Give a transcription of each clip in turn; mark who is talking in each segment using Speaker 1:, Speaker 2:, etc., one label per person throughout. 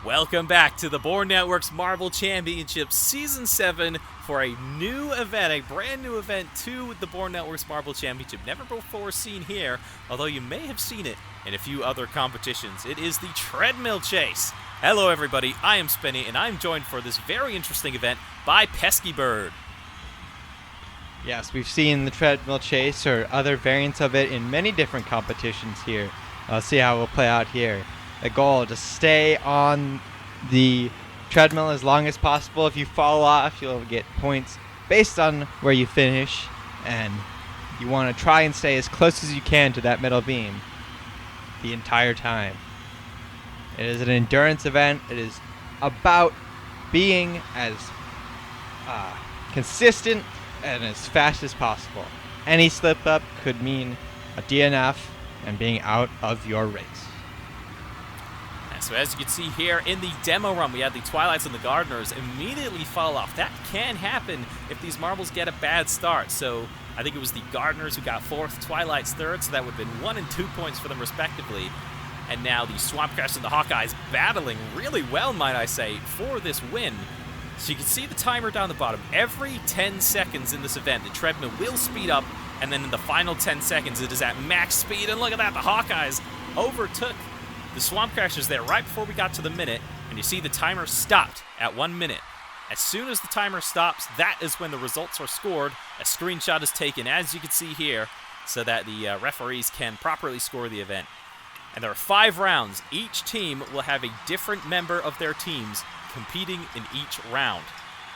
Speaker 1: Welcome back to the Bourne Network's Marvel Championship Season 7 for a new event, a brand new event to the Bourne Network's Marvel Championship. Never before seen here, although you may have seen it in a few other competitions. It is the Treadmill Chase. Hello everybody, I am Spenny, and I'm joined for this very interesting event by Pesky Bird.
Speaker 2: Yes, we've seen the Treadmill Chase or other variants of it in many different competitions here. I'll see how it will play out here. The goal to stay on the treadmill as long as possible. If you fall off, you'll get points based on where you finish, and you want to try and stay as close as you can to that middle beam the entire time. It is an endurance event. It is about being as consistent and as fast as possible. Any slip up could mean a DNF and being out of your race.
Speaker 1: So as you can see here in the demo run, we had the Twilights and the Gardeners immediately fall off. That can happen if these marbles get a bad start. So I think it was the Gardeners who got 4th, Twilights 3rd, so that would have been 1 and 2 points for them respectively. And now the Swamp Crashers and the Hawkeyes battling really well, might I say, for this win. So you can see the timer down the bottom. Every 10 seconds in this event, the treadmill will speed up, and then in the final 10 seconds, it is at max speed. And look at that, the Hawkeyes overtook the Swamp Crashers there right before we got to the minute, and you see the timer stopped at 1 minute. As soon as the timer stops, that is when the results are scored. A screenshot is taken, as you can see here, so that the referees can properly score the event. And there are 5 rounds. Each team will have a different member of their teams competing in each round.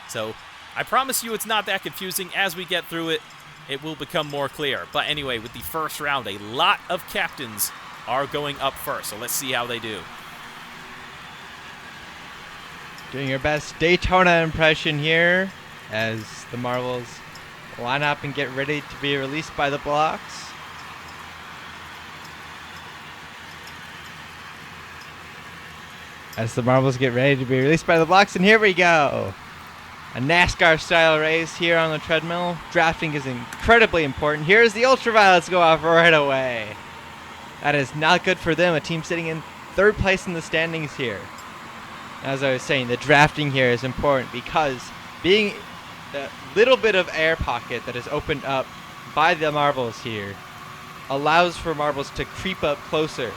Speaker 1: So I promise you it's not that confusing. As we get through it, it will become more clear. But anyway, with the first round, a lot of captains are going up first, so let's see how they do.
Speaker 2: Doing your best Daytona impression here as the marbles line up and get ready to be released by the blocks. As the marbles get ready to be released by the blocks, and here we go. A NASCAR-style race here on the treadmill. Drafting is incredibly important. Here's the Ultraviolets go off right away. That is not good for them, a team sitting in 3rd place in the standings here. As I was saying, the drafting here is important because being the little bit of air pocket that is opened up by the marbles here allows for marbles to creep up closer.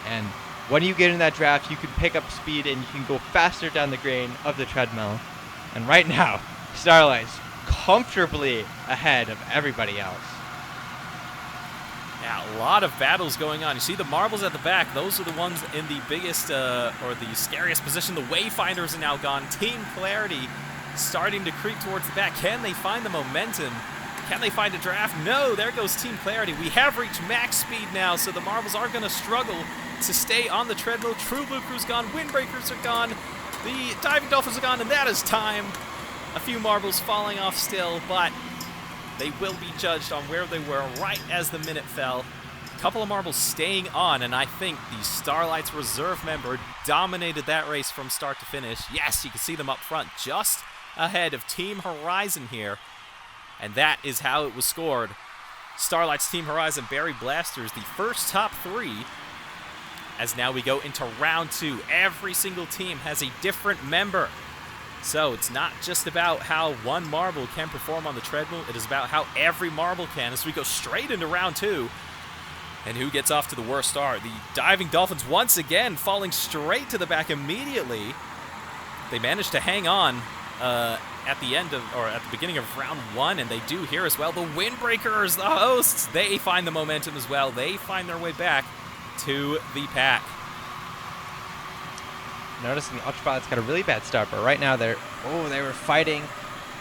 Speaker 2: And when you get in that draft, you can pick up speed and you can go faster down the grain of the treadmill. And right now, Starlight's comfortably ahead of everybody else.
Speaker 1: Yeah, a lot of battles going on. You see the marbles at the back. Those are the ones in the biggest or the scariest position. The Wayfinders are now gone. Team Clarity starting to creep towards the back. Can they find the momentum? Can they find a draft? No, there goes Team Clarity. We have reached max speed now, so the marbles are going to struggle to stay on the treadmill. True Blue Crew's gone. Windbreakers are gone. The Diving Dolphins are gone, and that is time. A few marbles falling off still, but they will be judged on where they were right as the minute fell. A couple of marbles staying on, and I think the Starlight's reserve member dominated that race from start to finish. Yes, you can see them up front, just ahead of Team Horizon here. And that is how it was scored. Starlight's Team Horizon, Barry Blasters, the first top 3. As now we go into round 2. Every single team has a different member. So it's not just about how one marble can perform on the treadmill, it is about how every marble can as we go straight into round 2. And who gets off to the worst start? The Diving Dolphins once again falling straight to the back immediately. They managed to hang on at the beginning of round 1, and they do here as well. The Windbreakers, the hosts, they find the momentum as well. They find their way back to the pack.
Speaker 2: Noticing the Ultraviolets got a really bad start, but right now they were fighting.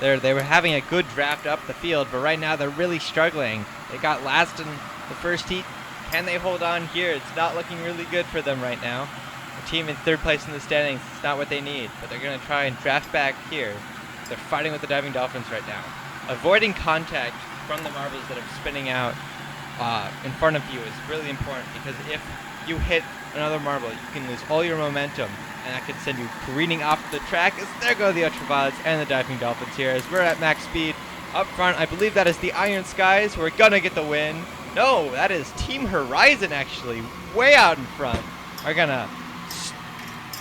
Speaker 2: They were having a good draft up the field, but right now they're really struggling. They got last in the first heat. Can they hold on here? It's not looking really good for them right now. The team in 3rd place in the standings is not what they need, but they're going to try and draft back here. They're fighting with the Diving Dolphins right now. Avoiding contact from the marbles that are spinning out in front of you is really important, because if you hit another marble, you can lose all your momentum, and that could send you careening off the track. As there go the Ultraviolets and the Diving Dolphins here as we're at max speed. Up front, I believe that is the Iron Skies who are going to get the win. No, that is Team Horizon actually, way out in front, are going to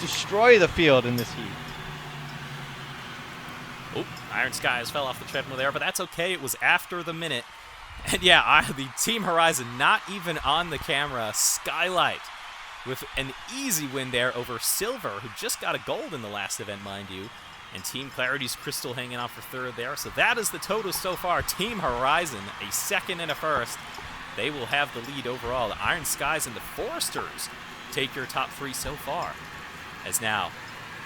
Speaker 2: destroy the field in this heat.
Speaker 1: Oh, Iron Skies fell off the treadmill there, but that's okay. It was after the minute. And yeah, the Team Horizon not even on the camera. Skylight with an easy win there over Silver, who just got a gold in the last event, mind you. And Team Clarity's Crystal hanging out for third there. So that is the total so far. Team Horizon, a second and a first. They will have the lead overall. The Iron Skies and the Foresters take your top three so far. As now,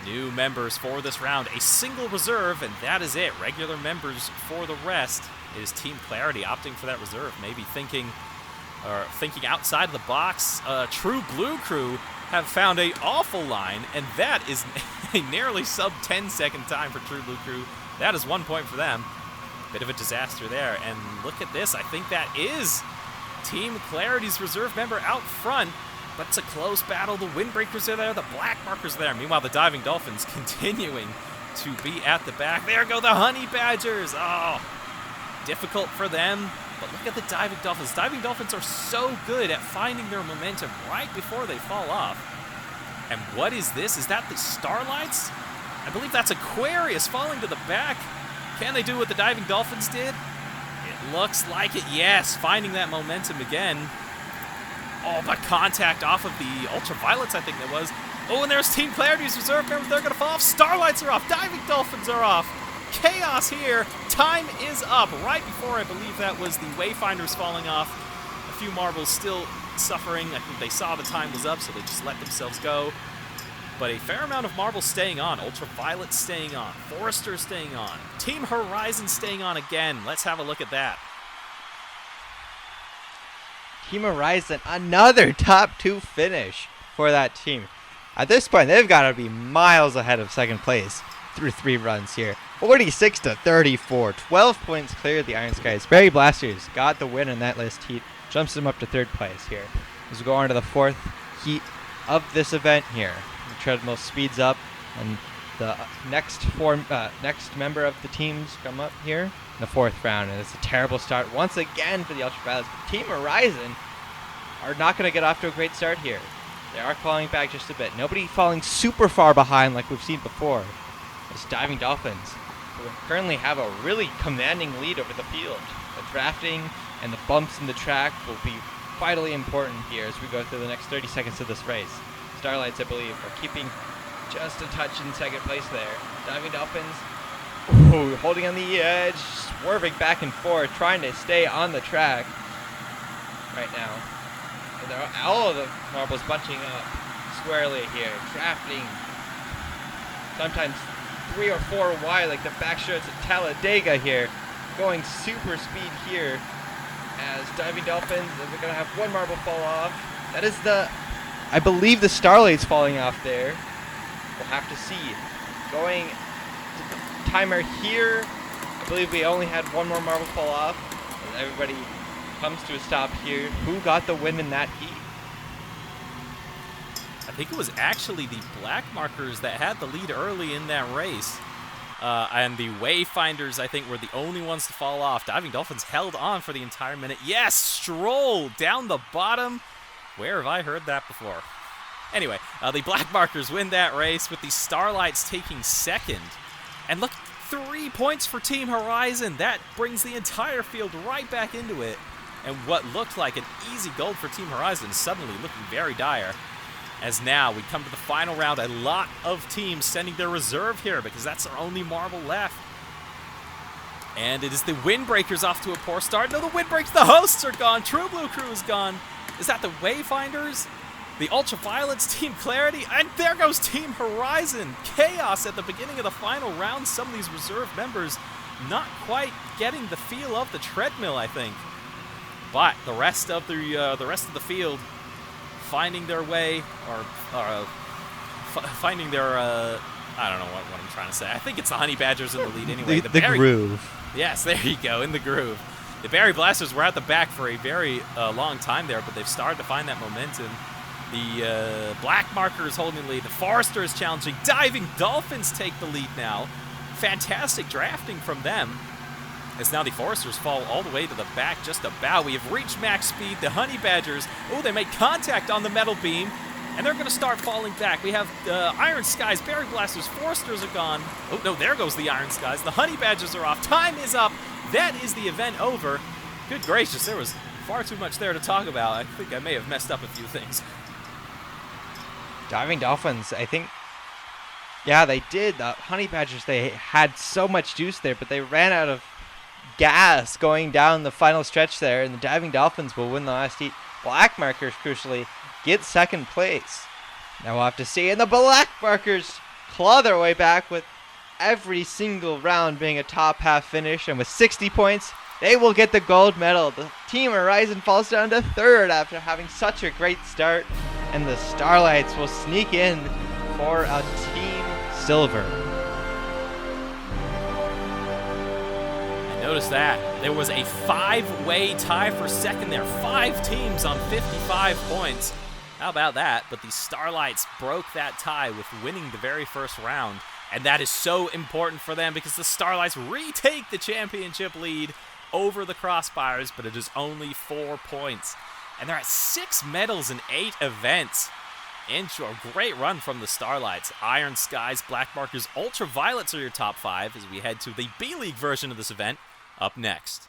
Speaker 1: new members for this round. A single reserve, and that is it. Regular members for the rest. It is Team Clarity opting for that reserve. Maybe thinking outside of the box. True Blue Crew have found a awful line, and that is a nearly sub 10-second time for True Blue Crew. That is 1 point for them. Bit of a disaster there, and look at this. I think that is Team Clarity's reserve member out front, but it's a close battle. The Windbreakers are there, the Black Markers are there. Meanwhile, the Diving Dolphins continuing to be at the back. There go the Honey Badgers. Oh, difficult for them. But look at the Diving Dolphins. Diving Dolphins are so good at finding their momentum right before they fall off. And what is this? Is that the Starlights? I believe that's Aquarius falling to the back. Can they do what the Diving Dolphins did? It looks like it, yes. Finding that momentum again. Oh, but contact off of the Ultraviolets, I think that was. Oh, and there's Team Clarity's reserve members. They're going to fall off. Starlights are off. Diving Dolphins are off. Chaos here. Time is up. Right before, I believe that was the Wayfinders falling off. A few marbles still suffering. I think they saw the time was up, so they just let themselves go. But a fair amount of marbles staying on. Ultraviolet staying on. Forester staying on. Team Horizon staying on again. Let's have a look at that.
Speaker 2: Team Horizon, another top 2 finish for that team. At this point, they've got to be miles ahead of second place through 3 runs here. 46 to 34, 12 points clear of the Iron Skies. Berry Blasters got the win in that last heat, jumps them up to 3rd place here. As we go on to the 4th heat of this event here. The treadmill speeds up, and the next member of the teams come up here in the 4th round, and it's a terrible start once again for the Ultraviolets. Team Horizon are not going to get off to a great start here. They are clawing back just a bit. Nobody falling super far behind like we've seen before. It's Diving Dolphins, who currently have a really commanding lead over the field. The drafting and the bumps in the track will be vitally important here as we go through the next 30 seconds of this race. Starlights, I believe, are keeping just a touch in 2nd place there. Diving Dolphins, ooh, holding on the edge, swerving back and forth, trying to stay on the track right now. And all of the marbles bunching up squarely here, drafting sometimes 3 or 4 wide, like the back shirts at Talladega here, going super speed here as Diving Dolphins, they're going to have 1 marble fall off. That is I believe the Starlight's falling off there. We'll have to see. Going to the timer here, I believe we only had 1 more marble fall off. And everybody comes to a stop here. Who got the win in that heat?
Speaker 1: I think it was actually the Black Markers that had the lead early in that race. And the Wayfinders, I think, were the only ones to fall off. Diving Dolphins held on for the entire minute. Yes, Stroll down the bottom. Where have I heard that before? Anyway, the Black Markers win that race with the Starlights taking 2nd. And look, 3 points for Team Horizon. That brings the entire field right back into it. And what looked like an easy gold for Team Horizon suddenly looking very dire. As now we come to the final round, a lot of teams sending their reserve here because that's their only marble left. And it is the Windbreakers off to a poor start. No, the Windbreakers, the hosts are gone. True Blue Crew is gone. Is that the Wayfinders? The Ultraviolets, Team Clarity, and there goes Team Horizon. Chaos at the beginning of the final round. Some of these reserve members not quite getting the feel of the treadmill, I think. But the rest of the field finding their way, finding their, I don't know what I'm trying to say. I think it's the Honey Badgers in the lead anyway.
Speaker 2: The groove.
Speaker 1: Yes, there you go, in the groove. The Berry Blasters were at the back for a very long time there, but they've started to find that momentum. The Black Markers holding the lead. The Forester is challenging. Diving Dolphins take the lead now. Fantastic drafting from them. As now the Foresters fall all the way to the back just about. We have reached max speed. The Honey Badgers, oh, they make contact on the metal beam. and they're going to start falling back. We have Iron Skies, Berry Blasters, Foresters are gone. Oh, no, there goes the Iron Skies. The Honey Badgers are off. Time is up. That is the event over. Good gracious, there was far too much there to talk about. I think I may have messed up a few things.
Speaker 2: Diving Dolphins, I think, yeah, they did. The Honey Badgers, they had so much juice there, but they ran out of gas going down the final stretch there, and the Diving Dolphins will win the last heat. Black Markers, crucially, get second place. Now we'll have to see, and the Black Markers claw their way back with every single round being a top half finish, and with 60 points, they will get the gold medal. The Team Horizon falls down to third after having such a great start, and the Starlights will sneak in for a Team Silver.
Speaker 1: Notice that. There was a 5-way tie for second there. 5 teams on 55 points. How about that? But the Starlights broke that tie with winning the very first round. And that is so important for them because the Starlights retake the championship lead over the Crossfires, but it is only 4 points. And they're at 6 medals in 8 events. A great run from the Starlights. Iron Skies, Black Markers, Ultraviolets are your top 5 as we head to the B-League version of this event up next.